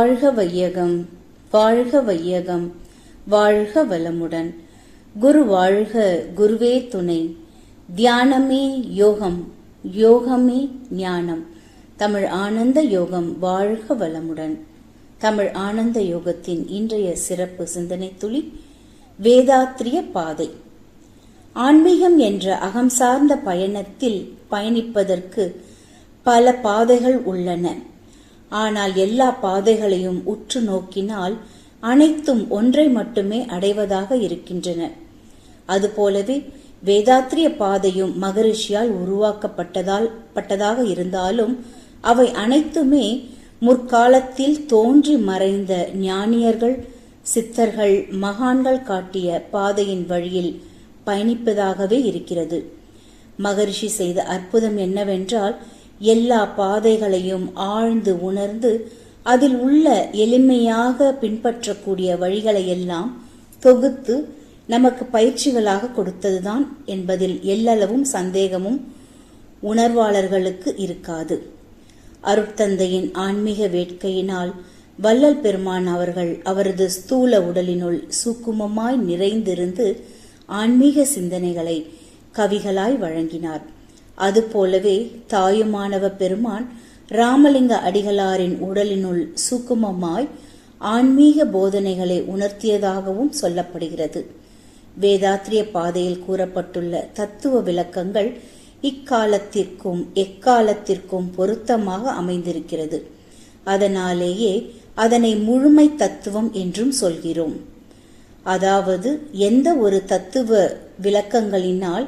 வாழ்க வையகம், வாழ்க வையகம், வாழ்க வளமுடன். குரு வாழ்க, குருவே துணை. தியானமே யோகம், யோகமே ஞானம். தமிழ் ஆனந்த யோகம் வாழ்க வளமுடன். தமிழ் ஆனந்த யோகத்தின் இன்றைய சிறப்பு சிந்தனை துளி வேதாத்திரிய பாதை. ஆன்மீகம் என்ற அகம் சார்ந்த பயணத்தில் பயணிப்பதற்கு பல பாதைகள் உள்ளன. ஆனால் எல்லா பாதைகளையும் உற்று நோக்கினால் அனைத்தும் ஒன்றை மட்டுமே அடைவதாக இருக்கின்றன. அதுபோலவே வேதாத்திரிய பாதையும் மகரிஷியால் உருவாக்கப்பட்டதாக இருந்தாலும் அவை அனைத்துமே முற்காலத்தில் தோன்றி மறைந்த ஞானியர்கள், சித்தர்கள், மகான்கள் காட்டிய பாதையின் வழியில் பயணிப்பதாகவே இருக்கிறது. மகரிஷி செய்த அற்புதம் என்னவென்றால், எல்லா பாதைகளையும் ஆழ்ந்து உணர்ந்து அதில் உள்ள எளிமையாக பின்பற்றக்கூடிய வழிகளை எல்லாம் தொகுத்து நமக்கு பயிற்சிகளாக கொடுத்ததுதான் என்பதில் எல்லளவும் சந்தேகமும் உணர்வாளர்களுக்கு இருக்காது. அருட்தந்தையின் ஆன்மீக வேட்கையினால் வள்ளல் பெருமான் அவர்கள் அவரது ஸ்தூல உடலினுள் சூக்குமமாய் நிறைந்திருந்து ஆன்மீக சிந்தனைகளை கவிகளாய் வழங்கினார். அதுபோலவே தாயுமானவ பெருமான் ராமலிங்க அடிகளாரின் உடலினுள் சூக்குமமாய் ஆன்மீக போதனைகளை உணர்த்தியதாகவும் சொல்லப்படுகிறது. வேதாத்திரிய பாதையில் கூறப்பட்டுள்ள தத்துவ விளக்கங்கள் இக்காலத்திற்கும் எக்காலத்திற்கும் பொருத்தமாக அமைந்திருக்கிறது. அதனாலேயே அதனை முழுமை தத்துவம் என்றும் சொல்கிறோம். அதாவது எந்த ஒரு தத்துவ விளக்கங்களினால்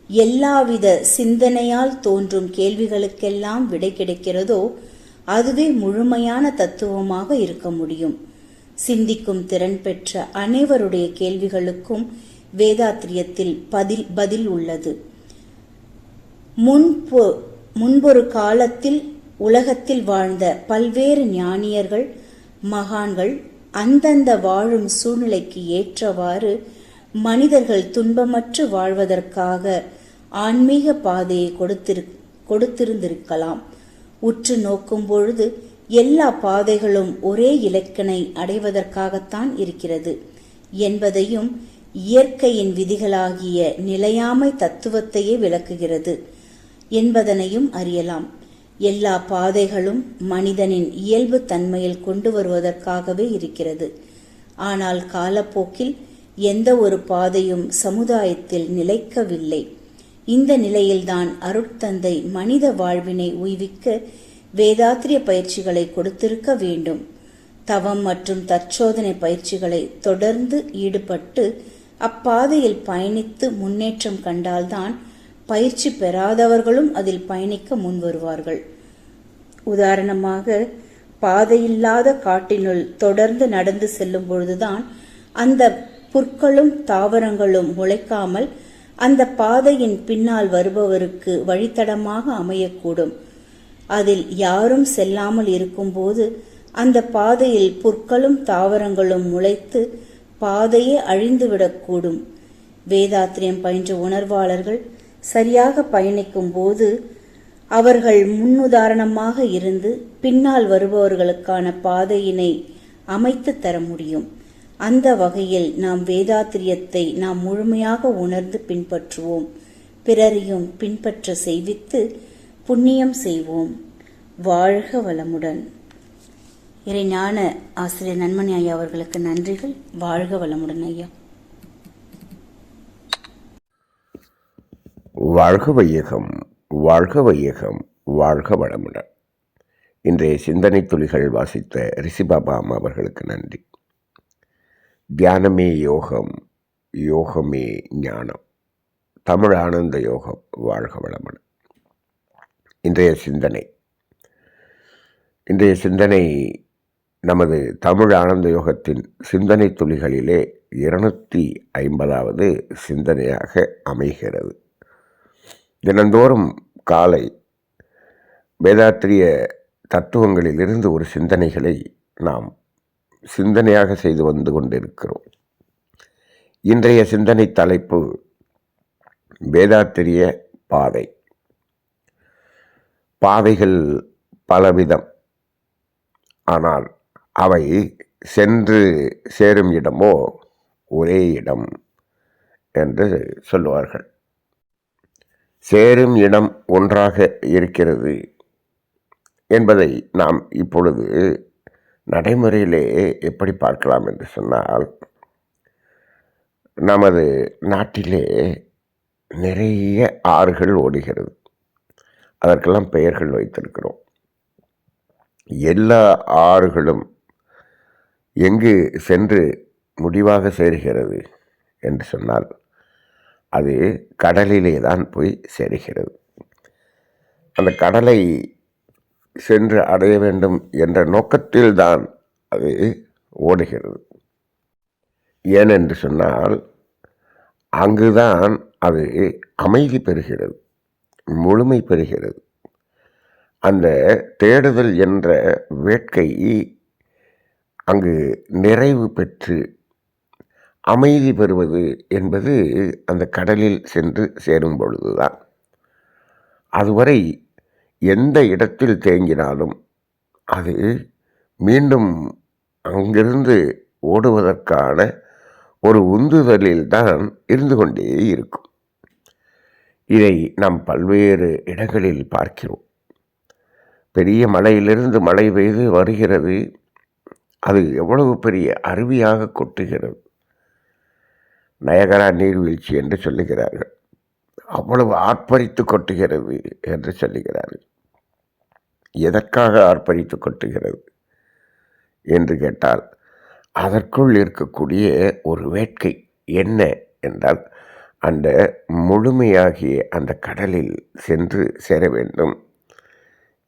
எல்லாவித சிந்தனையால் தோன்றும் கேள்விகளுக்கெல்லாம் விடை கிடைக்கிறதோ அதுவே முழுமையான தத்துவமாக இருக்க முடியும். சிந்திக்கும் திறன் பெற்ற அனைவருடைய கேள்விகளுக்கும் வேதாத்திரியத்தில் பதில் உள்ளது. முன்பொரு காலத்தில் உலகத்தில் வாழ்ந்த பல்வேறு ஞானியர்கள், மகான்கள் அந்தந்த வாழும் சூழ்நிலைக்கு ஏற்றவாறு மனிதர்கள் துன்பமற்று வாழ்வதற்காக ஆன்மீக பாதையை கொடுத்திருந்திருக்கலாம். உற்று நோக்கும் பொழுது எல்லா பாதைகளும் ஒரே இலக்கினை அடைவதற்காகத்தான் இருக்கிறது என்பதையும், இயற்கையின் விதிகளாகிய நிலையாமை தத்துவத்தையே விளக்குகிறது என்பதனையும் அறியலாம். எல்லா பாதைகளும் மனிதனின் இயல்பு தன்மையில் கொண்டு வருவதற்காகவே இருக்கிறது. ஆனால் காலப்போக்கில் எந்த ஒரு பாதையும் சமுதாயத்தில் நிலைக்கவில்லை. இந்த நிலையில்தான் அருட்தந்தை மனித வாழ்வினை உய்விக்க வேதாத்திரிய பயிற்சிகளை கொடுத்திருக்க வேண்டும். தவம் மற்றும் தற்சோதனை பயிற்சிகளை தொடர்ந்து ஈடுபட்டு அப்பாதையில் பயணித்து முன்னேற்றம் கண்டால்தான் பயிற்சி பெறாதவர்களும் அதில் பயணிக்க முன் வருவார்கள். உதாரணமாக, பாதையில்லாத காட்டினுள் தொடர்ந்து நடந்து செல்லும் பொழுதுதான் அந்த புற்களும் தாவரங்களும் முளைக்காமல் அந்த பாதையின் பின்னால் வருபவருக்கு வழித்தடமாக அமையக்கூடும். அதில் யாரும் செல்லாமல் இருக்கும்போது அந்த பாதையில் புற்களும் தாவரங்களும் முளைத்து பாதையே அழிந்துவிடக்கூடும். வேதாத்திரியம் பயின்ற உணர்வாளர்கள் சரியாக பயணிக்கும் போது அவர்கள் முன்னுதாரணமாக இருந்து பின்னால் வருபவர்களுக்கான பாதையினை அமைத்து தர முடியும். அந்த வகையில் நாம் வேதாத்திரியத்தை நாம் முழுமையாக உணர்ந்து பின்பற்றுவோம். பிறரையும் பின்பற்ற செய்வித்து புண்ணியம் செய்வோம். வாழ்க வளமுடன். இறைஞான ஆசிரியர் நன்மணி ஐயா அவர்களுக்கு நன்றிகள். வாழ்க வளமுடன் ஐயா. வாழ்க வையகம், வாழ்க வையகம், வாழ்க வளமுடன். இன்றைய சிந்தனை துளிகள் வாசித்த ரிஷிபாபா அம்மா அவர்களுக்கு நன்றி. தியானமே யோகம், யோகமே ஞானம். தமிழ் ஆனந்த யோகம் வாழ்க வளமுடன். இன்றைய சிந்தனை நமது தமிழ் ஆனந்த யோகத்தின் சிந்தனை துளிகளிலே 250வது சிந்தனையாக அமைகிறது. தினந்தோறும் காலை வேதாத்திரிய தத்துவங்களிலிருந்து ஒரு சிந்தனைகளை நாம் சிந்தனையாக செய்து வந்து கொண்டிருக்கிறோம். இன்றைய சிந்தனை தலைப்பு வேதாத்திரிய பாதை. பாதைகள் பலவிதம். ஆனால் அவை சென்று சேரும் இடமோ ஒரே இடம் என்று சொல்லுவார்கள். சேரும் இடம் ஒன்றாக இருக்கிறது என்பதை நாம் இப்பொழுது நடைமுறையிலே எப்படி பார்க்கலாம் என்று சொன்னால், நமது நாட்டிலே நிறைய ஆறுகள் ஓடுகிறது. அதற்கெல்லாம் பெயர்கள் வைத்திருக்கிறோம். எல்லா ஆறுகளும் எங்கு சென்று முடிவாக சேர்கிறது என்று சொன்னால், அது கடலிலே தான் போய் சேருகிறது. அந்த கடலை சென்று அடைய வேண்டும் என்ற நோக்கத்தில்தான் அது ஓடுகிறது. ஏனென்று சொன்னால், அங்குதான் அது அமைதி பெறுகிறது, முழுமை பெறுகிறது. அந்த தேடுதல் என்ற வேட்கை அங்கு நிறைவு பெற்று அமைதி பெறுவது என்பது அந்த கடலில் சென்று சேரும் பொழுதுதான். அதுவரை எந்த இடத்தில் தேங்கினாலும் அது மீண்டும் அங்கிருந்து ஓடுவதற்கான ஒரு உந்துதலில் தான் இருந்து கொண்டே இருக்கும். இதை நாம் பல்வேறு இடங்களில் பார்க்கிறோம். பெரிய மலையிலிருந்து மழை பெய்து வருகிறது, அது எவ்வளவு பெரிய அருவியாக கொட்டுகிறது. நயகரா நீர்வீழ்ச்சி என்று சொல்லுகிறார்கள். அவ்வளவு ஆர்ப்பரித்து கொட்டுகிறது என்று சொல்லுகிறார்கள். எதற்காக ஆர்ப்பரித்து கொட்டுகிறது என்று கேட்டால், அதற்குள் இருக்கக்கூடிய ஒரு வேட்கை என்ன என்றால், அந்த முழுமையாகிய அந்த கடலில் சென்று சேர வேண்டும்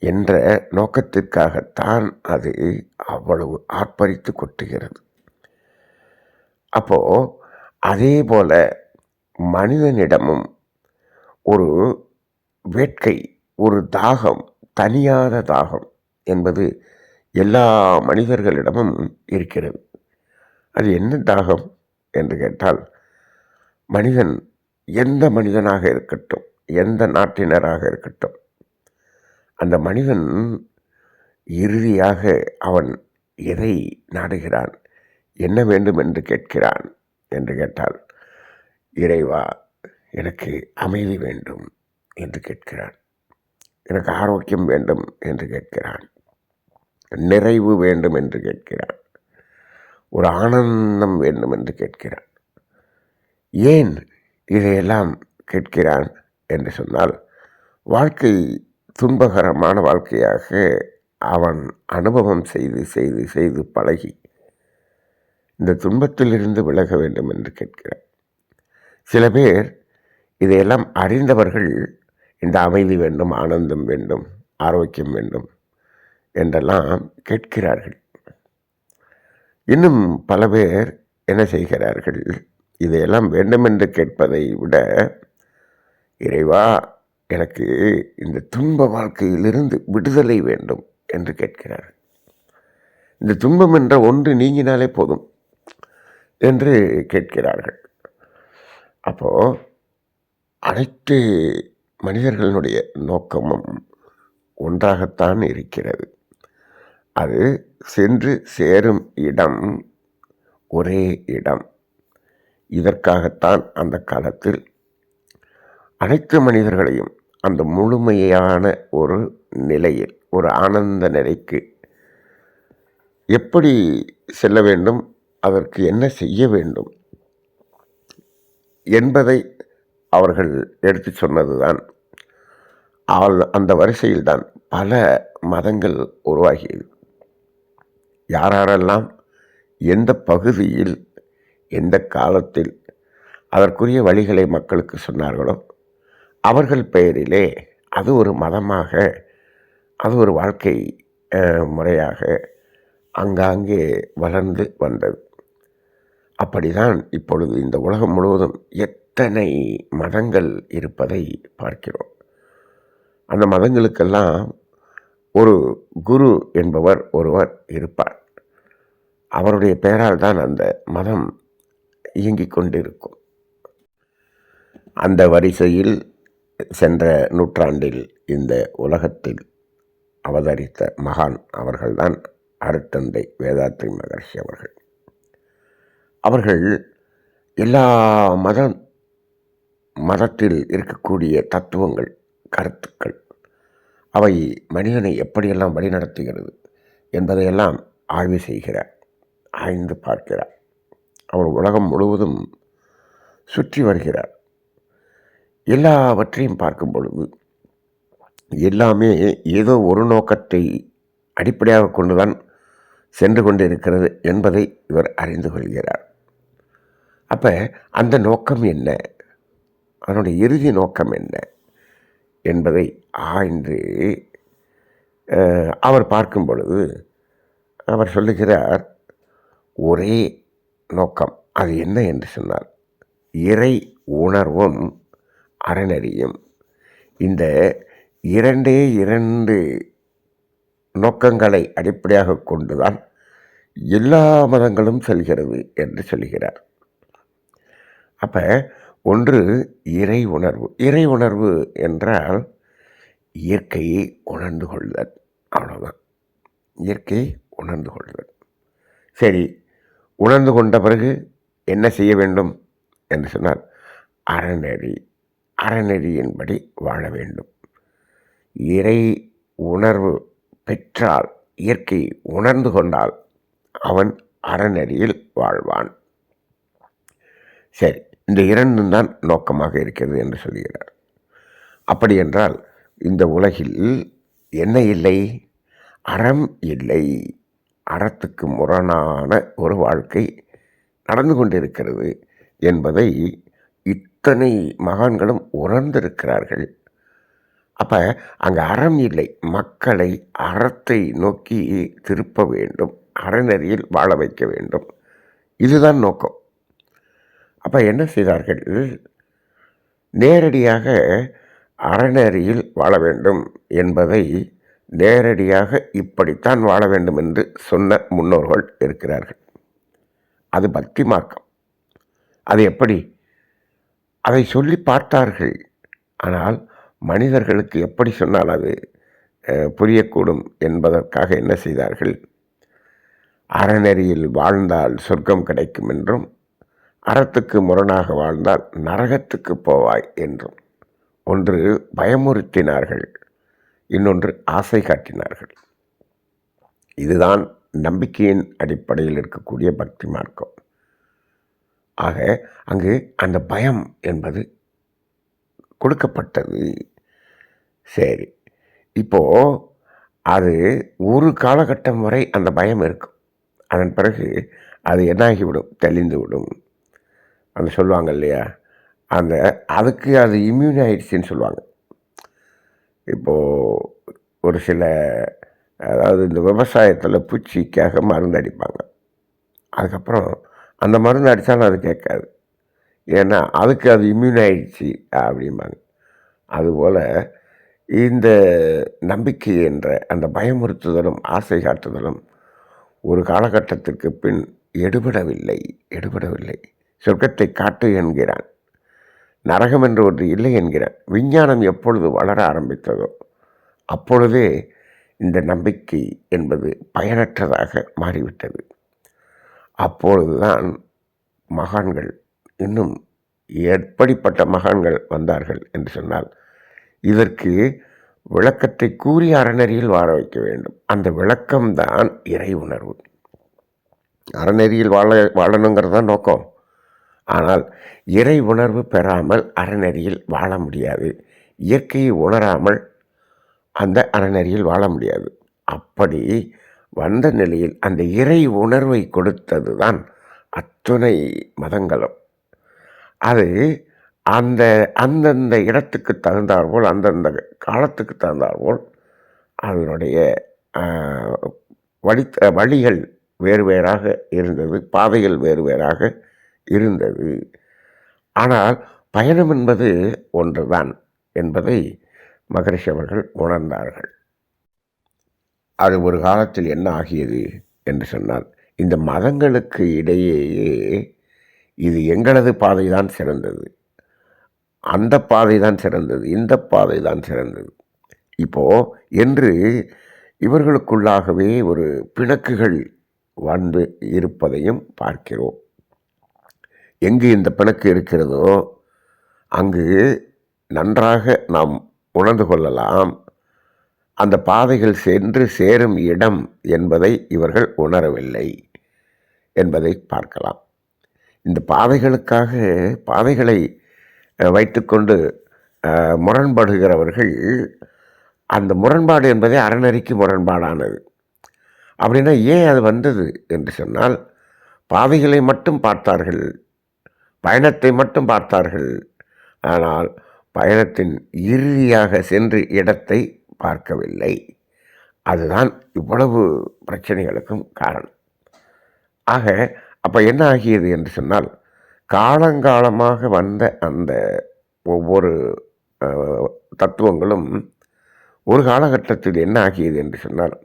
என்ற நோக்கத்திற்காகத்தான் அது அவ்வளவு ஆர்ப்பரித்து கொட்டுகிறது. அப்போ அதே போல மனிதனிடமும் ஒரு வேட்கை, ஒரு தாகம், தனியாத தாகம் என்பது எல்லா மனிதர்களிடமும் இருக்கிறது. அது என்ன தாகம் என்று கேட்டால், மனிதன் எந்த மனிதனாக இருக்கட்டும், எந்த நாட்டினராக இருக்கட்டும், அந்த மனிதன் இறுதியாக அவன் எதை நாடுகிறான், என்ன வேண்டும் என்று கேட்கிறான் என்று கேட்டால், இறைவா எனக்கு அமைதி வேண்டும் என்று கேட்கிறான், எனக்கு ஆரோக்கியம் வேண்டும் என்று கேட்கிறான், நிறைவு வேண்டும் என்று கேட்கிறான், ஒரு ஆனந்தம் வேண்டும் என்று கேட்கிறான். ஏன் இதையெல்லாம் கேட்கிறான் என்று சொன்னால், வாழ்க்கை துன்பகரமான வாழ்க்கையாக அவன் அனுபவம் செய்து செய்து செய்து பழகி இந்த துன்பத்திலிருந்து விலக வேண்டும் என்று கேட்கிறான். சில பேர் இதையெல்லாம் அறிந்தவர்கள் இந்த அமைதி வேண்டும், ஆனந்தம் வேண்டும், ஆரோக்கியம் வேண்டும் என்றெல்லாம் கேட்கிறார்கள். இன்னும் பல பேர் என்ன செய்கிறார்கள், இதையெல்லாம் வேண்டுமென்று கேட்பதை விட, இறைவா எனக்கு இந்த துன்ப வாழ்க்கையிலிருந்து விடுதலை வேண்டும் என்று கேட்கிறார்கள். இந்த துன்பம் என்ற ஒன்று நீங்கினாலே போதும் என்று கேட்கிறார்கள். அப்போது அனைத்து மனிதர்களுடைய நோக்கமும் ஒன்றாகத்தான் இருக்கிறது. அது சென்று சேரும் இடம் ஒரே இடம். இதற்காகத்தான் அந்த காலத்தில் அனைத்து மனிதர்களையும் அந்த முழுமையான ஒரு நிலையில், ஒரு ஆனந்த நிலைக்கு எப்படி செல்ல வேண்டும், அதற்கு என்ன செய்ய வேண்டும் என்பதை அவர்கள் எடுத்து சொன்னதுதான். அந்த வரிசையில்தான் பல மதங்கள் உருவாகியது. யாரெல்லாம் எந்த பகுதியில் எந்த காலத்தில் அதற்குரிய வழிகளை மக்களுக்கு சொன்னார்களோ அவர்கள் பெயரிலே அது ஒரு மதமாக, அது ஒரு வாழ்க்கை முறையாக அங்காங்கே வளர்ந்து வந்தது. அப்படிதான் இப்பொழுது இந்த உலகம் முழுவதும் எத்தனை மதங்கள் இருப்பதை பார்க்கிறோம். அந்த மதங்களுக்கெல்லாம் ஒரு குரு என்பவர் ஒருவர் இருப்பார். அவருடைய பெயரால் தான் அந்த மதம் இயங்கிக் கொண்டிருக்கும். அந்த வரிசையில் சென்ற நூற்றாண்டில் இந்த உலகத்தில் அவதரித்த மகான் அவர்கள்தான் அருட்தந்தை வேதாத்ரி மகர்ஷி அவர்கள். அவர்கள் எல்லா மதத்தில் இருக்கக்கூடிய தத்துவங்கள், கருத்துக்கள், அவை மனிதனை எப்படியெல்லாம் வழிநடத்துகிறது என்பதையெல்லாம் ஆய்வு செய்கிறார், ஆய்ந்து பார்க்கிறார். அவர் உலகம் முழுவதும் சுற்றி வருகிறார். எல்லாவற்றையும் பார்க்கும் பொழுது எல்லாமே ஏதோ ஒரு நோக்கத்தை அடிப்படையாக கொண்டுதான் சென்று கொண்டு இருக்கிறது என்பதை இவர் அறிந்து கொள்கிறார். அப்போ அந்த நோக்கம் என்ன, அதனுடைய இறுதி நோக்கம் என்ன என்பதை ஆய்ந்து அவர் பார்க்கும் பொழுது அவர் சொல்லுகிறார், ஒரே நோக்கம். அது என்ன என்று சொன்னார், இறை உணர்வும் அறநெறியும். இந்த இரண்டு நோக்கங்களை அடிப்படையாக கொண்டுதான் எல்லா மதங்களும் செல்கிறது என்று சொல்கிறார். அப்போ ஒன்று இறை உணர்வு. இறை உணர்வு என்றால் இயற்கையை உணர்ந்து கொள்ளுதல், அவ்வளோதான். இயற்கையை உணர்ந்து கொள்ளுதல். சரி, உணர்ந்து கொண்ட பிறகு என்ன செய்ய வேண்டும் என்று சொன்னால் அறநெறியின்படி வாழ வேண்டும். இறை உணர்வு பெற்றால், இயற்கையை உணர்ந்து கொண்டால் அவன் அறநெறியில் வாழ்வான். சரி, இந்த இரண்டும் தான் நோக்கமாக இருக்கிறது என்று சொல்கிறார். அப்படி என்றால் இந்த உலகில் என்ன இல்லை? அறம் இல்லை. அறத்துக்கு முரணான ஒரு வாழ்க்கை நடந்து கொண்டிருக்கிறது என்பதை இத்தனை மகான்களும் உணர்ந்திருக்கிறார்கள். அப்போ அங்கே அறம் இல்லை. மக்களை அறத்தை நோக்கி திருப்ப வேண்டும், அறநெறியில் வாழ வைக்க வேண்டும். இதுதான் நோக்கம். அப்போ என்ன செய்தார்கள்? நேரடியாக அறநெறியில் வாழ வேண்டும் என்பதை நேரடியாக இப்படித்தான் வாழ வேண்டும் என்று சொன்ன முன்னோர்கள் இருக்கிறார்கள். அது பக்தி மார்க்கம். அது எப்படி? அதை சொல்லி பார்த்தார்கள். ஆனால் மனிதர்களுக்கு எப்படி சொன்னால் அது புரியக்கூடும் என்பதற்காக என்ன செய்தார்கள்? அறநெறியில் வாழ்ந்தால் சொர்க்கம் கிடைக்கும் என்றும், அறத்துக்கு முரணாக வாழ்ந்தால் நரகத்துக்கு போவாய் என்றும் ஒன்று பயமுறுத்தினார்கள், இன்னொன்று ஆசை காட்டினார்கள். இதுதான் நம்பிக்கையின் அடிப்படையில் இருக்கக்கூடிய பக்தி மார்க்கம். ஆக அங்கு அந்த பயம் என்பது கொடுக்கப்பட்டது. சரி, இப்போது அது ஒரு காலகட்டம் வரை அந்த பயம் இருக்கும். அதன் பிறகு அது என்னாகிவிடும்? தெளிந்து விடும். அந்த சொல்லுவாங்க இல்லையா, அதுக்கு அது இம்யூன் ஆயிடுச்சுன்னு சொல்லுவாங்க. இப்போது ஒரு சில, அதாவது இந்த விவசாயத்தில் பூச்சிக்காக மருந்து அடிப்பாங்க. அதுக்கப்புறம் அந்த மருந்து அடித்தாலும் அது கேட்காது, ஏன்னா அதுக்கு அது இம்யூன் ஆயிடுச்சு அப்படிம்பாங்க. அதுபோல் இந்த நம்பிக்கை என்ற அந்த பயமுறுத்துதலும் ஆசை காட்டுதலும் ஒரு காலகட்டத்திற்கு பின் எடுபடவில்லை. சொர்க்கத்தை காட்டு என்கிறான், நரகம் என்று ஒன்று இல்லை என்கிறான். விஞ்ஞானம் எப்பொழுது வளர ஆரம்பித்ததோ அப்பொழுதே இந்த நம்பிக்கை என்பது பயனற்றதாக மாறிவிட்டது. அப்பொழுதுதான் மகான்கள், இன்னும் எப்படிப்பட்ட மகான்கள் வந்தார்கள் என்று சொன்னால், இதற்கு விளக்கத்தை கூறி அறநெறியில் வாழ வைக்க வேண்டும். அந்த விளக்கம்தான் இறை உணர்வு. அறநெறியில் வாழணுங்கிறது தான் நோக்கம். ஆனால் இறை உணர்வு பெறாமல் அறநெறியில் வாழ முடியாது. இயற்கையை உணராமல் அந்த அறநெறியில் வாழ முடியாது. அப்படி வந்த நிலையில் அந்த இறை உணர்வை கொடுத்தது தான் அத்துணை மதங்களும். அது அந்தந்த இடத்துக்கு தகுந்தாற்போல், அந்தந்த காலத்துக்கு தகுந்தாற்போல் அதனுடைய வழிகள் வேறு வேறாக இருந்தது, பாதைகள் வேறு வேறாக இருந்தது. ஆனால் பயணம் என்பது ஒன்றுதான் என்பதை மகரிஷி அவர்கள் உணர்ந்தார்கள். அது ஒரு காலத்தில் என்ன ஆகியது என்று சொன்னால், இந்த மதங்களுக்கு இடையேயே இது எங்களது பாதை தான் சிறந்தது, அந்த பாதை தான் சிறந்தது, இந்த பாதை தான் சிறந்தது. இப்போது என்று இவர்களுக்குள்ளாகவே ஒரு பிணக்குகள் வாழ்ந்து இருப்பதையும் பார்க்கிறோம். எங்கு இந்த பிணக்கு இருக்கிறதோ அங்கு நன்றாக நாம் உணர்ந்து கொள்ளலாம் அந்த பாதைகள் சென்று சேரும் இடம் என்பதை இவர்கள் உணரவில்லை என்பதை பார்க்கலாம். இந்த பாதைகளை வைத்துக்கொண்டு முரண்படுகிறவர்கள், அந்த முரண்பாடு என்பதே அறநெறிக்கு முரண்பாடானது. அப்படின்னா ஏன் அது வந்தது என்று சொன்னால், பாதைகளை மட்டும் பார்த்தார்கள், பயணத்தை மட்டும் பார்த்தார்கள். ஆனால் பயணத்தின் இறுதியாக சென்று இடத்தை பார்க்கவில்லை. அதுதான் இவ்வளவு பிரச்சனைகளுக்கும் காரணம். ஆக அப்போ என்ன ஆகியது என்று சொன்னால், காலங்காலமாக வந்த அந்த ஒவ்வொரு தத்துவங்களும் ஒரு காலகட்டத்தில் என்ன ஆகியது என்று சொன்னால்,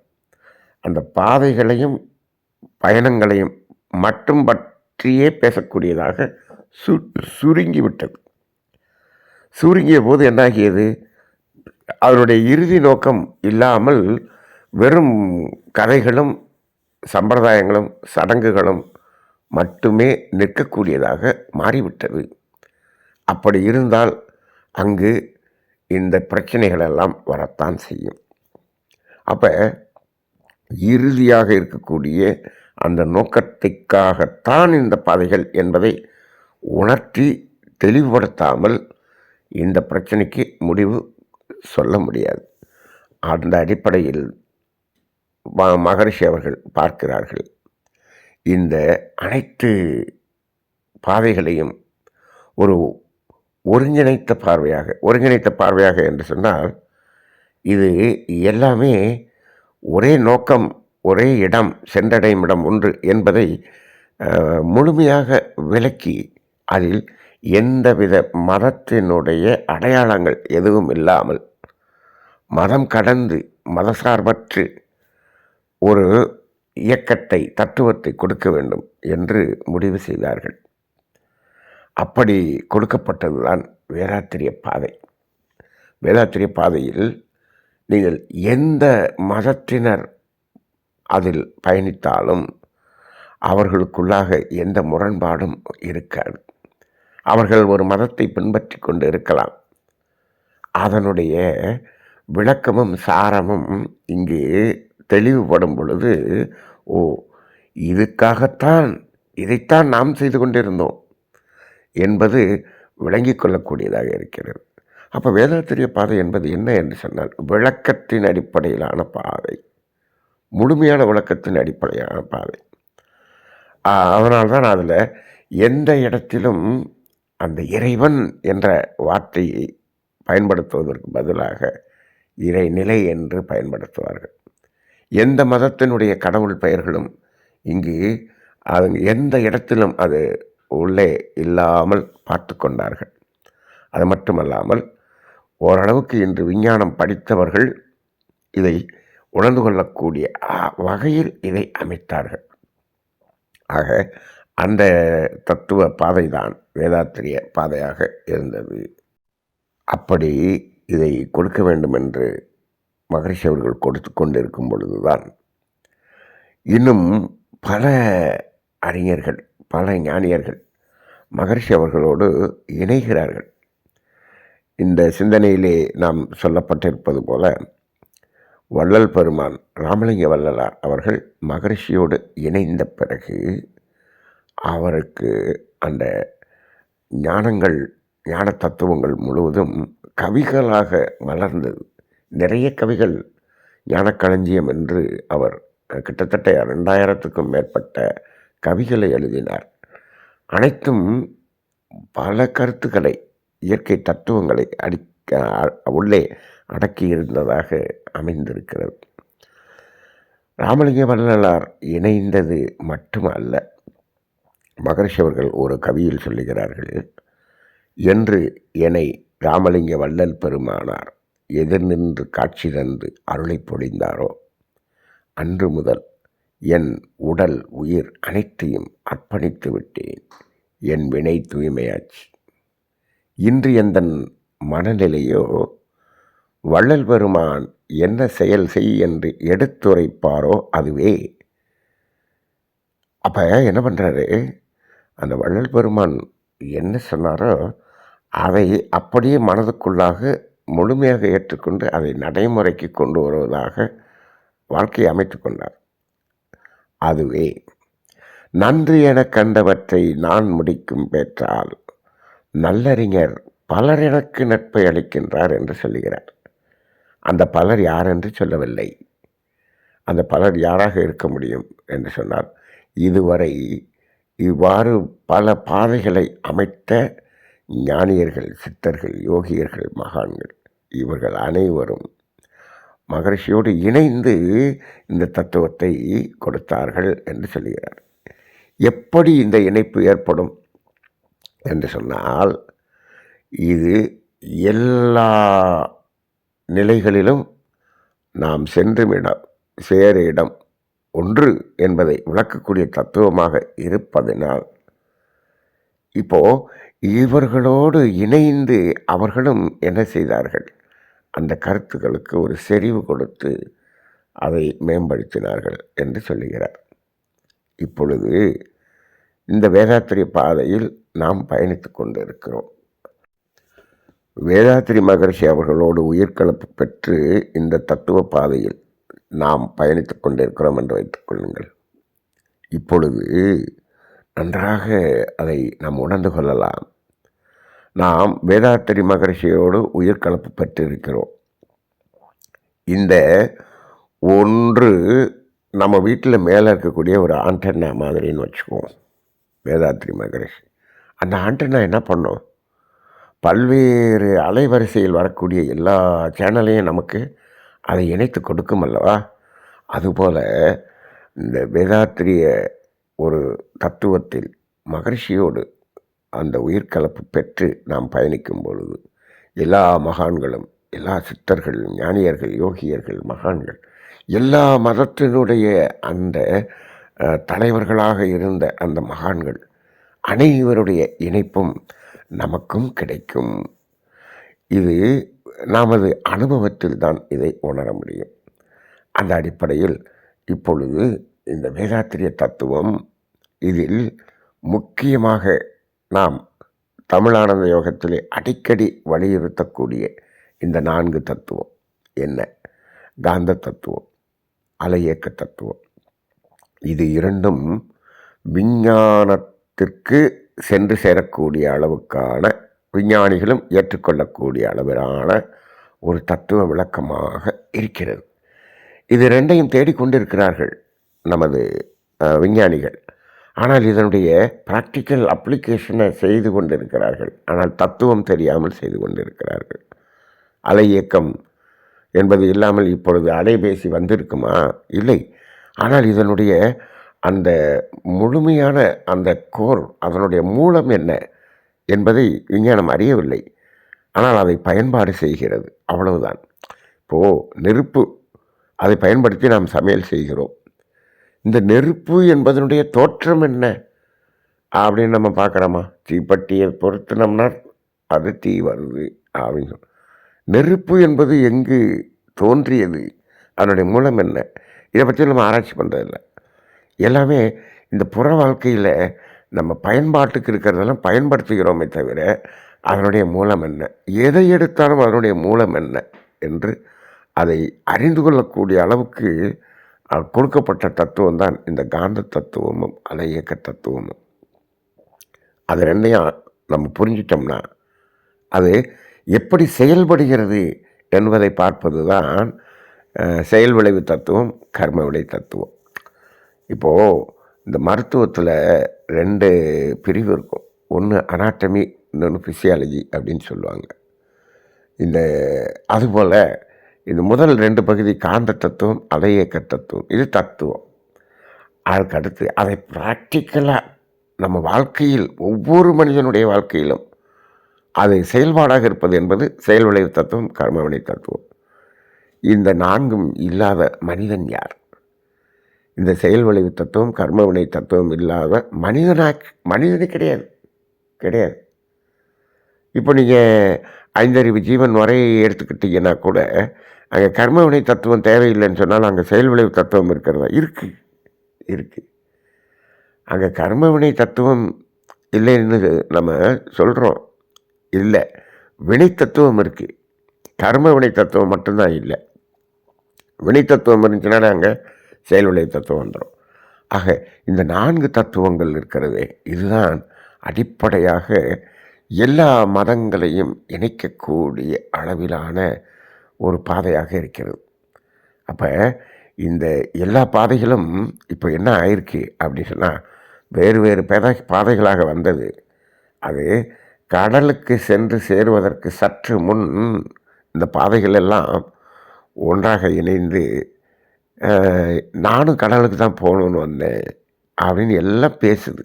அந்த பாதைகளையும் பயணங்களையும் மட்டும் பற்றியே பேசக்கூடியதாக சுருங்கிவிட்டது. சுருங்கிய போது என்னாகியது, அதனுடைய இறுதி நோக்கம் இல்லாமல் வெறும் கதைகளும் சம்பிரதாயங்களும் சடங்குகளும் மட்டுமே நிற்கக்கூடியதாக மாறிவிட்டது. அப்படி இருந்தால் அங்கு இந்த பிரச்சனைகளெல்லாம் வரத்தான் செய்யும். அப்போ இறுதியாக இருக்கக்கூடிய அந்த நோக்கத்திற்காகத்தான் இந்த பாதைகள் என்பதை உணர்த்தி தெளிவுபடுத்தாமல் இந்த பிரச்சனைக்கு முடிவு சொல்ல முடியாது. அந்த அடிப்படையில் மகரிஷி அவர்கள் பார்க்கிறார்கள், இந்த அனைத்து பாதைகளையும் ஒரு ஒருங்கிணைத்த பார்வையாக என்று சொன்னால், இது எல்லாமே ஒரே நோக்கம், ஒரே இடம், சென்றடையும் இடம் ஒன்று என்பதை முழுமையாக விளக்கி, அதில் எந்தவித மதத்தினுடைய அடையாளங்கள் எதுவும் இல்லாமல், மதம் கடந்து மதசார்பற்று ஒரு இயக்கத்தை, தத்துவத்தை கொடுக்க வேண்டும் என்று முடிவு செய்தார்கள். அப்படி கொடுக்கப்பட்டதுதான் வேதாத்திரிய பாதை. வேதாத்திரிய பாதையில் நீங்கள் எந்த மதத்தினர் அதில் பயணித்தாலும் அவர்களுக்குள்ளாக எந்த முரண்பாடும் இருக்காது. அவர்கள் ஒரு மதத்தை பின்பற்றி கொண்டு இருக்கலாம். அதனுடைய விளக்கமும் சாரமும் இங்கு தெளிவுபடும் பொழுது, ஓ, இதைத்தான் நாம் செய்து கொண்டிருந்தோம் என்பது விளங்கிக் கொள்ளக்கூடியதாக இருக்கிறது. அப்போ வேதாத்திரிய பாதை என்பது என்ன என்று சொன்னால், விளக்கத்தின் அடிப்படையிலான பாதை, முழுமையான விளக்கத்தின் அடிப்படையான பாதை. அதனால்தான் அதில் எந்த இடத்திலும் அந்த இறைவன் என்ற வார்த்தையை பயன்படுத்துவதற்கு பதிலாக இறைநிலை என்று பயன்படுத்துவார்கள். எந்த மதத்தினுடைய கடவுள் பெயர்களும் இங்கு எந்த இடத்திலும் அது உள்ளே இல்லாமல் பார்த்து கொண்டார்கள். அது மட்டுமல்லாமல் ஓரளவுக்கு இன்று விஞ்ஞானம் படித்தவர்கள் இதை உணர்ந்து கொள்ளக்கூடிய வகையில் இதை அமைத்தார்கள். ஆக அந்த தத்துவ பாதைதான் வேதாத்திரிய பாதையாக இருந்தது. அப்படி இதை கொடுக்க வேண்டும் என்று மகரிஷி அவர்கள் கொடுத்து கொண்டிருக்கும் பொழுதுதான் இன்னும் பல அறிஞர்கள், பல ஞானியர்கள் மகரிஷி அவர்களோடு இணைகிறார்கள். இந்த சிந்தனையிலே நாம் சொல்லப்பட்டிருப்பது போல, வள்ளல் பெருமான் ராமலிங்க வள்ளலார் அவர்கள் மகரிஷியோடு இணைந்த பிறகு அவருக்கு அந்த ஞான தத்துவங்கள் முழுவதும் கவிகளாக மலர்ந்தது. நிறைய கவிகள், ஞானக்களஞ்சியம் என்று அவர் கிட்டத்தட்ட 2000க்கும் மேற்பட்ட கவிகளை எழுதினார். அனைத்தும் பல கருத்துக்களை, இயற்கை தத்துவங்களை உள்ளே அடக்கி இருந்ததாக அமைந்திருக்கிறது. ராமலிங்க வள்ளலார் இணைந்தது மட்டுமல்ல, மகரிஷி அவர்கள் ஒரு கவியில் சொல்லுகிறார்கள், என்று என்னை ராமலிங்க வள்ளல் பெருமானார் எதிர் நின்று காட்சி தந்து அருளை பொழிந்தாரோ, அன்று முதல் என் உடல் உயிர் அனைத்தையும் அர்ப்பணித்து விட்டேன். என் வினை தூய்மையாச்சு. இன்று எந்தன் மனநிலையோ வள்ளல் பெருமான் என்ன செயல் செய் என்று எடுத்துரைப்பாரோ அதுவே. அப்போ என்ன பண்ணுறாரு, அந்த வள்ளல் பெருமான் என்ன சொன்னாரோ அதை அப்படியே மனதுக்குள்ளாக முழுமையாக ஏற்றுக்கொண்டு அதை நடைமுறைக்கு கொண்டு வருவதாக வாழ்க்கையை அமைத்து கொண்டார். அதுவே நன்று என கண்டவற்றை நான் முடிக்கும் பெற்றால் நல்லறிஞர் பலர் எனக்கு நட்பை அளிக்கின்றார் என்று சொல்லுகிறார். அந்த பலர் யார் என்று சொல்லவில்லை. அந்த பலர் யாராக இருக்க முடியும் என்று சொன்னார். இதுவரை இவ்வாறு பல பாதைகளை அமைத்த ஞானியர்கள், சித்தர்கள், யோகியர்கள், மகான்கள் இவர்கள் அனைவரும் மகரிஷியோடு இணைந்து இந்த தத்துவத்தை கொடுத்தார்கள் என்று சொல்கிறார். எப்படி இந்த இணைப்பு ஏற்படும் என்று சொன்னால், இது எல்லா நிலைகளிலும் நாம் சென்றும் இடம் சேர இடம் ஒன்று என்பதை விளக்கக்கூடிய தத்துவமாக இருப்பதனால், இப்போது இவர்களோடு இணைந்து அவர்களும் என்ன செய்தார்கள், அந்த கருத்துக்களுக்கு ஒரு செறிவு கொடுத்து அதை மேம்படுத்தினார்கள் என்று சொல்லுகிறார். இப்பொழுது இந்த வேதாத்திரி பாதையில் நாம் பயணித்து கொண்டு இருக்கிறோம். வேதாத்திரி மகரிஷி அவர்களோடு உயிர்கலப்பு பெற்று இந்த தத்துவ பாதையில் நாம் பயணித்து கொண்டிருக்கிறோம் என்று வைத்துக் கொள்ளுங்கள். இப்பொழுது நன்றாக அதை நாம் உணர்ந்து கொள்ளலாம். நாம் வேதாத்திரி மகரிஷியோடு உயிர்கலப்பு பெற்றிருக்கிறோம். இந்த ஒன்று நம்ம வீட்டில் மேலே இருக்கக்கூடிய ஒரு ஆண்டனா மாதிரின்னு வச்சுக்குவோம். வேதாத்திரி மகரிஷி அந்த ஆண்டனா என்ன பண்ணோம், பல்வேறு அலைவரிசையில் வரக்கூடிய எல்லா சேனலையும் நமக்கு அதை இணைத்து கொடுக்கும் அல்லவா. அதுபோல் இந்த வேதாத்திரிய ஒரு தத்துவத்தில் மகரிஷியோடு அந்த உயிர்கலப்பு பெற்று நாம் பயணிக்கும் பொழுது எல்லா மகான்களும், எல்லா சித்தர்கள், ஞானியர்கள், யோகியர்கள், மகான்கள், எல்லா மதத்தினுடைய அந்த தலைவர்களாக இருந்த அந்த மகான்கள் அனைவருடைய இணைப்பும் நமக்கும் கிடைக்கும். இது நமது அனுபவத்தில் தான் இதை உணர முடியும். அந்த அடிப்படையில் இப்பொழுது இந்த வேதாத்திரிய தத்துவம், இதில் முக்கியமாக நாம் தமிழானந்த யோகத்திலே அடிக்கடி வலியுறுத்தக்கூடிய இந்த 4 தத்துவம் என்ன, காந்த தத்துவம், அலை இயக்க தத்துவம், இது இரண்டும் விஞ்ஞானத்திற்கு சென்று சேரக்கூடிய அளவுக்கான, விஞ்ஞானிகளும் ஏற்றுக்கொள்ளக்கூடிய அளவிலான ஒரு தத்துவ விளக்கமாக இருக்கிறது. இது ரெண்டையும் தேடிக்கொண்டிருக்கிறார்கள் நமது விஞ்ஞானிகள். ஆனால் இதனுடைய ப்ராக்டிக்கல் அப்ளிகேஷனை செய்து கொண்டிருக்கிறார்கள். ஆனால் தத்துவம் தெரியாமல் செய்து கொண்டிருக்கிறார்கள். அலை இயக்கம் என்பது இல்லாமல் இப்பொழுது அலைபேசி வந்திருக்குமா? இல்லை. ஆனால் இதனுடைய அந்த முழுமையான அந்த கோர், அதனுடைய மூலம் என்ன என்பதை விஞ்ஞானம் அறியவில்லை. ஆனால் அதை பயன்பாடு செய்கிறது, அவ்வளவுதான். இப்போது நெருப்பு, அதை பயன்படுத்தி நாம் சமையல் செய்கிறோம். இந்த நெருப்பு என்பதனுடைய தோற்றம் என்ன அப்படின்னு நம்ம பார்க்குறோமா? தீப்பெட்டியை பொருத்தினோம்னா அது தீ வருது அப்படின்னு. நெருப்பு என்பது எங்கு தோன்றியது, அதனுடைய மூலம் என்ன, இதை பற்றி நம்ம ஆராய்ச்சி பண்ணுறதில்ல. எல்லாமே இந்த புற வாழ்க்கையில் நம்ம பயன்பாட்டுக்கு இருக்கிறதெல்லாம் பயன்படுத்துகிறோமே தவிர அதனுடைய மூலம் என்ன, எதை எடுத்தாலும் அதனுடைய மூலம் என்ன என்று அதை அறிந்து கொள்ளக்கூடிய அளவுக்கு கொடுக்கப்பட்ட தத்துவம் தான் இந்த காந்த தத்துவமும் அலை இயக்க தத்துவமும். அது ரெண்டையும் நம்ம புரிஞ்சிட்டோம்னா அது எப்படி செயல்படுகிறது என்பதை பார்ப்பது தான் செயல் விளைவு தத்துவம், கர்ம விளை தத்துவம். இப்போது இந்த மருத்துவத்தில் 2 பிரிவு இருக்கும். ஒன்று அனாட்டமி, இன்னொன்று ஃபிசியாலஜி அப்படின்னு சொல்லுவாங்க. அதுபோல் இந்த முதல் 2 பகுதி காந்த தத்துவம், அலை இயக்க தத்துவம், இது தத்துவம். அதுக்கு அடுத்து அதை ப்ராக்டிக்கலாக நம்ம வாழ்க்கையில், ஒவ்வொரு மனிதனுடைய வாழ்க்கையிலும் அது செயல்பாடாக இருப்பது என்பது செயல் விளைவு தத்துவம், கர்மவினை தத்துவம். இந்த 4ம் இல்லாத மனிதன் யார்? இந்த செயல் விளைவு தத்துவம், கர்மவினை தத்துவம் இல்லாத மனிதனே கிடையாது. இப்போ நீங்கள் 5 அறிவு ஜீவன் வரை எடுத்துக்கிட்டீங்கன்னா கூட அங்கே கர்மவினை தத்துவம் தேவையில்லைன்னு சொன்னால் அங்கே செயல் விளைவு தத்துவம் இருக்கிறதா? இருக்குது. அங்கே கர்மவினை தத்துவம் இல்லைன்னு நம்ம சொல்கிறோம். இல்லை, வினை தத்துவம் இருக்குது. கர்ம வினை தத்துவம் மட்டும்தான் இல்லை. வினை தத்துவம் இருந்துச்சுன்னா அங்கே செயல் விளைவு தத்துவம் வந்துடும். ஆக இந்த 4 தத்துவங்கள் இருக்கிறதே, இதுதான் அடிப்படையாக எல்லா மதங்களையும் இணைக்கக்கூடிய அளவிலான ஒரு பாதையாக இருக்கிறது. அப்போ இந்த எல்லா பாதைகளும் இப்போ என்ன ஆயிருக்கு அப்படின்னு சொன்னால், வேறு வேறு பாதைகளாக வந்தது. அது கடலுக்கு சென்று சேருவதற்கு சற்று முன் இந்த பாதைகள் எல்லாம் ஒன்றாக இணைந்து நானும் கடலுக்கு தான் போகணுன்னு வந்தேன் அப்படின்னு எல்லாம் பேசுது.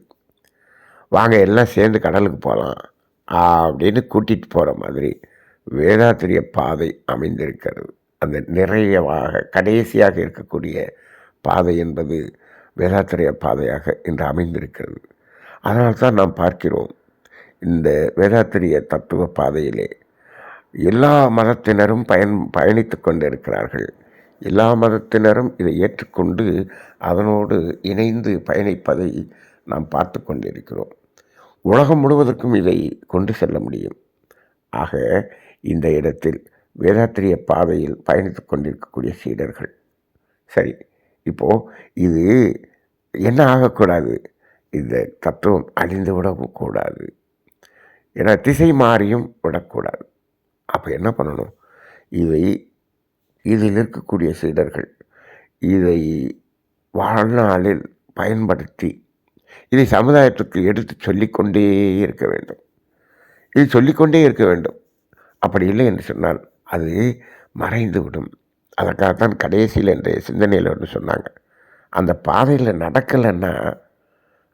வாங்க எல்லாம் சேர்ந்து கடலுக்கு போகலாம் அப்படின்னு கூட்டிகிட்டு போகிற மாதிரி வேதாத்திரிய பாதை அமைந்திருக்கிறது. அந்த நிறையவாக கடைசியாக இருக்கக்கூடிய பாதை என்பது வேதாத்திரிய பாதையாக இன்று அமைந்திருக்கிறது. அதனால்தான் நாம் பார்க்கிறோம், இந்த வேதாத்திரிய தத்துவ பாதையிலே எல்லா மதத்தினரும் பயணித்து கொண்டு இருக்கிறார்கள். எல்லா மதத்தினரும் இதை ஏற்றுக்கொண்டு அதனோடு இணைந்து பயணிப்பதை நாம் பார்த்து கொண்டிருக்கிறோம். உலகம் முழுவதற்கும் இதை கொண்டு செல்ல முடியும். ஆக இந்த இடத்தில் வேதாத்திரிய பாதையில் பயணித்து கொண்டிருக்கக்கூடிய சீடர்கள், சரி, இப்போது இது என்ன ஆகக்கூடாது? இந்த தத்துவம் அழிந்து விடவும் கூடாது, ஏன்னா திசை மாறியும் விடக்கூடாது. அப்போ என்ன பண்ணணும்? இதில் இருக்கக்கூடிய சீடர்கள் இதை வாழ்நாளில் பயன்படுத்தி இதை சமுதாயத்துக்கு எடுத்து சொல்லிக்கொண்டே இருக்க வேண்டும். இது சொல்லிக்கொண்டே இருக்க வேண்டும். அப்படி இல்லை என்று சொன்னால் அது மறைந்து விடும். அதற்காகத்தான் கடைசியில் என்ற சிந்தனையில் ஒன்று சொன்னாங்க, அந்த பாதையில் நடக்கலைன்னா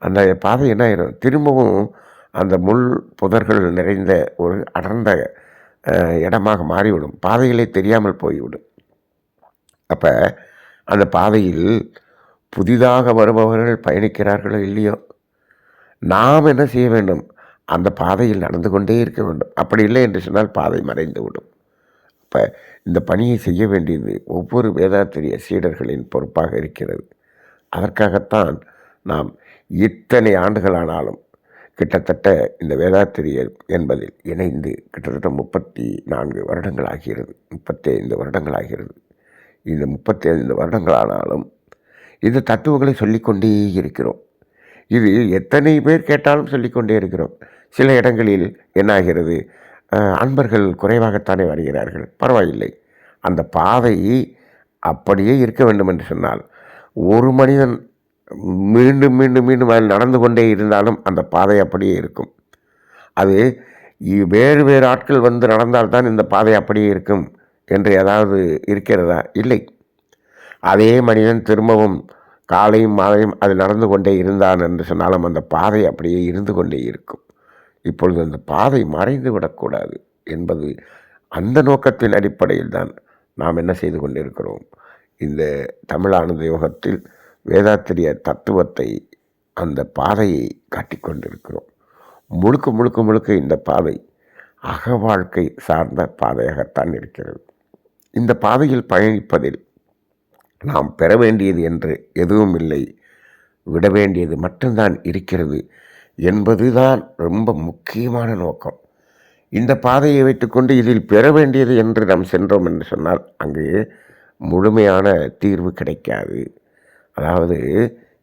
அந்த பாதை என்ன ஆயிடும்? திரும்பவும் அந்த முள் புதர்கள் நிறைந்த ஒரு அடர்ந்த இடமாக மாறிவிடும். பாதைகளே தெரியாமல் போய்விடும். அப்போ அந்த பாதையில் புதிதாக வருபவர்கள் பயணிக்கிறார்களோ இல்லையோ, நாம் என்ன செய்ய வேண்டும்? அந்த பாதையில் நடந்து கொண்டே இருக்க வேண்டும். அப்படி இல்லை என்று சொன்னால் பாதை மறைந்து விடும். இப்போ இந்த பணியை செய்ய வேண்டியது ஒவ்வொரு வேதாத்திரிய சீடர்களின் பொறுப்பாக இருக்கிறது. அதற்காகத்தான் நாம் இத்தனை ஆண்டுகளானாலும் கிட்டத்தட்ட இந்த வேதாத்திரியர் என்பதில் இணைந்து கிட்டத்தட்ட 34 வருடங்கள் ஆகிறது, 35 வருடங்கள் ஆகிறது. இந்த 35 வருடங்களானாலும் இந்த தத்துவங்களை சொல்லிக்கொண்டே இருக்கிறோம். இது எத்தனை பேர் கேட்டாலும் சொல்லிக்கொண்டே இருக்கிறோம். சில இடங்களில் என்னாகிறது? அன்பர்கள் குறைவாகத்தானே வருகிறார்கள், பரவாயில்லை. அந்த பாதை அப்படியே இருக்க வேண்டும் என்று சொன்னால் ஒரு மனிதன் மீண்டும் மீண்டும் மீண்டும் அதில் நடந்து கொண்டே இருந்தாலும் அந்த பாதை அப்படியே இருக்கும். அது வேறு வேறு ஆட்கள் வந்து நடந்தால்தான் இந்த பாதை அப்படியே இருக்கும் என்று ஏதாவது இருக்கிறதா? இல்லை. அதே மனிதன் திரும்பவும் காலையும் மாலையும் அது நடந்து கொண்டே இருந்தான் என்று சொன்னாலும் அந்த பாதை அப்படியே இருந்து கொண்டே இருக்கும். இப்பொழுது அந்த பாதை மறைந்து விடக்கூடாது என்பது அந்த நோக்கத்தின் அடிப்படையில் தான் நாம் என்ன செய்து கொண்டிருக்கிறோம்? இந்த தமிழானந்த யோகத்தில் வேதாத்திரிய தத்துவத்தை, அந்த பாதையை காட்டிக்கொண்டிருக்கிறோம். முழுக்க முழுக்க முழுக்க இந்த பாதை அக வாழ்க்கை சார்ந்த பாதையாகத்தான் இருக்கிறது. இந்த பாதையில் பயணிப்பதில் நாம் பெற வேண்டியது என்று எதுவும் இல்லை, விட வேண்டியது மட்டும்தான் இருக்கிறது என்பதுதான் ரொம்ப முக்கியமான நோக்கம். இந்த பாதையை வைத்துக்கொண்டு இதில் பெற வேண்டியது என்று நாம் சென்றோம் என்று சொன்னால் அங்கு முழுமையான தீர்வு கிடைக்காது. அதாவது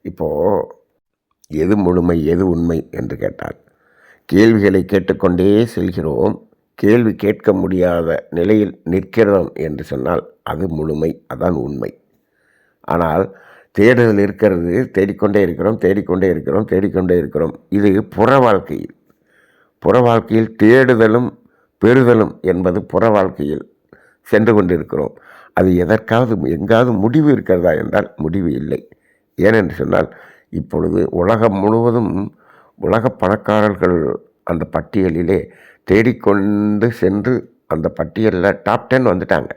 இப்போது எது முழுமை எது உண்மை என்று கேட்டால், கேள்விகளை கேட்டுக்கொண்டே செல்கிறோம், கேள்வி கேட்க முடியாத நிலையில் நிற்கிறோம் என்று சொன்னால் அது முழுமை, அதான் உண்மை. ஆனால் தேடுதல் இருக்கிறது, தேடிக்கொண்டே இருக்கிறோம். இது புற வாழ்க்கையில் தேடுதலும் பெறுதலும் என்பது புற வாழ்க்கையில் சென்று கொண்டிருக்கிறோம். அது எங்காவது முடிவு இருக்கிறதா என்றால் முடிவு இல்லை. ஏனென்று சொன்னால் இப்பொழுது உலகம் முழுவதும் உலக பணக்காரர்கள் அந்த பட்டியலிலே தேடிக்கொண்டு சென்று அந்த பட்டியலில் டாப் 10 வந்துட்டாங்க.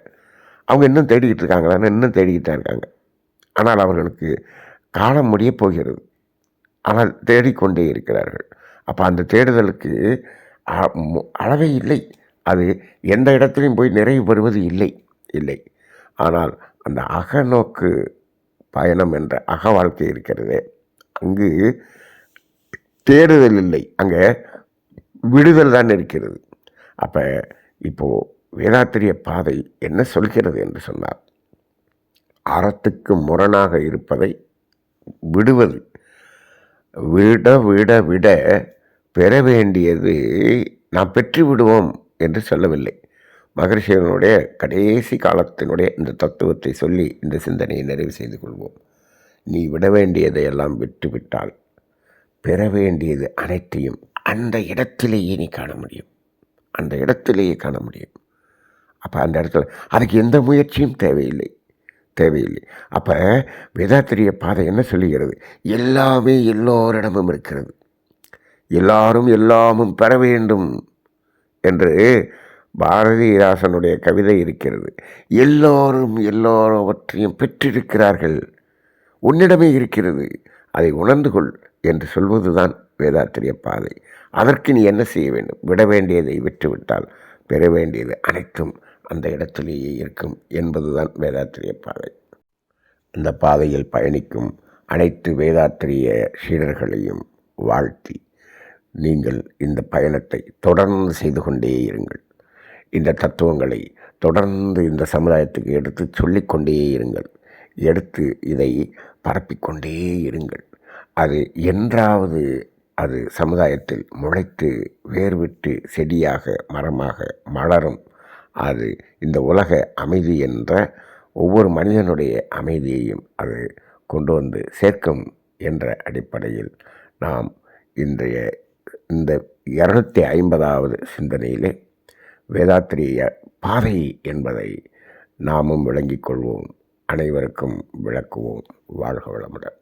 அவங்க இன்னும் தேடிக்கிட்டு இருக்காங்களான்னு இன்னும் தேடிக்கிட்டு இருக்காங்க. ஆனால் அவர்களுக்கு காலம் முடிய போகிறது, ஆனால் தேடிக்கொண்டே இருக்கிறார்கள். அப்போ அந்த தேடுதலுக்கு அளவே இல்லை. அது எந்த இடத்துலையும் போய் நிறைவு பெறுவது இல்லை. ஆனால் அந்த அகநோக்கு பயணம் என்ற அக வாழ்க்கை இருக்கிறதே, அங்கு தேடுதல் இல்லை, அங்கே விடுதல் தான் இருக்கிறது. அப்போ இப்போது வேதாத்திரிய பாதை என்ன சொல்கிறது என்று சொன்னார், அறத்துக்கு முரணாக இருப்பதை விடுவது. விட விட விட பெற வேண்டியது நாம் பெற்று விடுவோம் என்று சொல்லவில்லை. மகரிஷியனுடைய கடைசி காலத்தினுடைய இந்த தத்துவத்தை சொல்லி இந்த சிந்தனையை நிறைவு செய்து கொள்வோம். நீ விட வேண்டியதையெல்லாம் விட்டுவிட்டால் பெற வேண்டியது அனைத்தையும் அந்த இடத்திலேயே நீ காண முடியும், அந்த இடத்திலேயே காண முடியும். அப்போ அந்த இடத்துல அதுக்கு எந்த முயற்சியும் தேவையில்லை. அப்போ வேதாத்திரிய பாதை என்ன சொல்லுகிறது, எல்லாமே எல்லோரிடமும் இருக்கிறது, எல்லாரும் எல்லாமும் பெற வேண்டும் என்று பாரதிதாசனுடைய கவிதை இருக்கிறது. எல்லோரும் எல்லோரவற்றையும் பெற்றிருக்கிறார்கள், உன்னிடமே இருக்கிறது, அதை உணர்ந்து கொள் என்று சொல்வதுதான் வேதாத்திரிய பாதை. அதற்கு நீ என்ன செய்ய வேண்டும், விட வேண்டியதை விட்டுவிட்டால் பெற வேண்டியது அனைத்தும் அந்த இடத்திலேயே இருக்கும் என்பதுதான் வேதாத்திரிய பாதை. இந்த பாதையில் பயணிக்கும் அனைத்து வேதாத்திரிய சீடர்களையும் வாழ்த்தி நீங்கள் இந்த பயணத்தை தொடர்ந்து செய்து கொண்டே இருங்கள். இந்த தத்துவங்களை தொடர்ந்து இந்த சமுதாயத்துக்கு எடுத்து சொல்லிக்கொண்டே இருங்கள். எடுத்து இதை பரப்பிக்கொண்டே இருங்கள். அது என்றாவது அது சமுதாயத்தில் முளைத்து வேர்விட்டு செடியாக மரமாக மலரும். அது இந்த உலக அமைதி என்ற ஒவ்வொரு மனிதனுடைய அமைதியையும் அது கொண்டு வந்து சேர்க்கும் என்ற அடிப்படையில் நாம் இன்றைய இந்த 250வது சிந்தனையிலே வேதாத்திரிய பாதை என்பதை நாமும் விளங்கிக் கொள்வோம், அனைவருக்கும் விளக்குவோம். வாழ்க வளமுடன்.